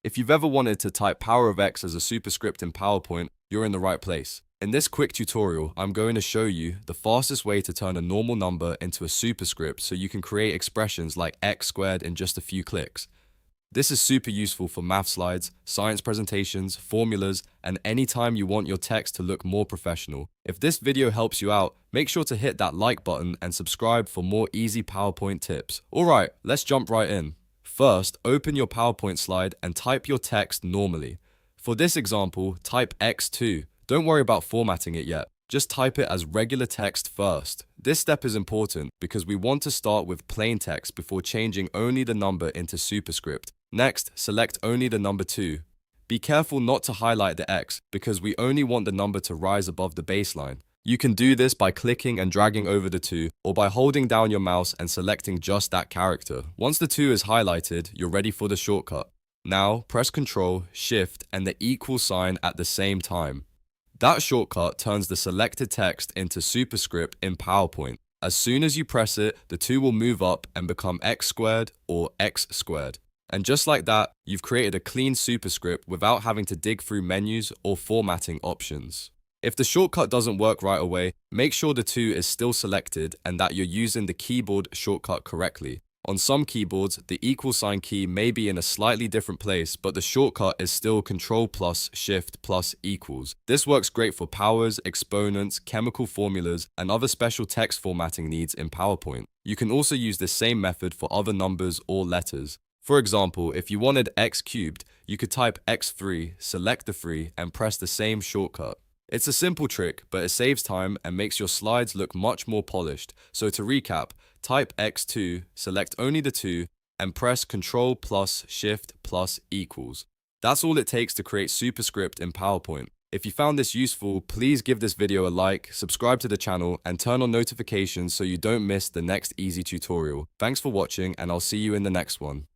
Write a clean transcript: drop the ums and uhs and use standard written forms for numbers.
If you've ever wanted to type power of x as a superscript in PowerPoint, you're in the right place. In this quick tutorial, I'm going to show you the fastest way to turn a normal number into a superscript so you can create expressions like x squared in just a few clicks. This is super useful for math slides, science presentations, formulas, and anytime you want your text to look more professional. If this video helps you out, make sure to hit that like button and subscribe for more easy PowerPoint tips. Alright, let's jump right in. First, open your PowerPoint slide and type your text normally. For this example, type x2. Don't worry about formatting it yet. Just type it as regular text first. This step is important because we want to start with plain text before changing only the number into superscript. Next, select only the number 2. Be careful not to highlight the x because we only want the number to rise above the baseline. You can do this by clicking and dragging over the 2 or by holding down your mouse and selecting just that character. Once the 2 is highlighted, you're ready for the shortcut. Now, press Ctrl, Shift, and the equal sign at the same time. That shortcut turns the selected text into superscript in PowerPoint. As soon as you press it, the 2 will move up and become x squared or x squared. And just like that, you've created a clean superscript without having to dig through menus or formatting options. If the shortcut doesn't work right away, make sure the 2 is still selected and that you're using the keyboard shortcut correctly. On some keyboards, the equal sign key may be in a slightly different place, but the shortcut is still Ctrl plus Shift plus equals. This works great for powers, exponents, chemical formulas, and other special text formatting needs in PowerPoint. You can also use the same method for other numbers or letters. For example, if you wanted x cubed, you could type x3, select the 3, and press the same shortcut. It's a simple trick, but it saves time and makes your slides look much more polished. So to recap, type x2, select only the 2, and press Ctrl plus Shift plus equals. That's all it takes to create superscript in PowerPoint. If you found this useful, please give this video a like, subscribe to the channel, and turn on notifications so you don't miss the next easy tutorial. Thanks for watching, and I'll see you in the next one.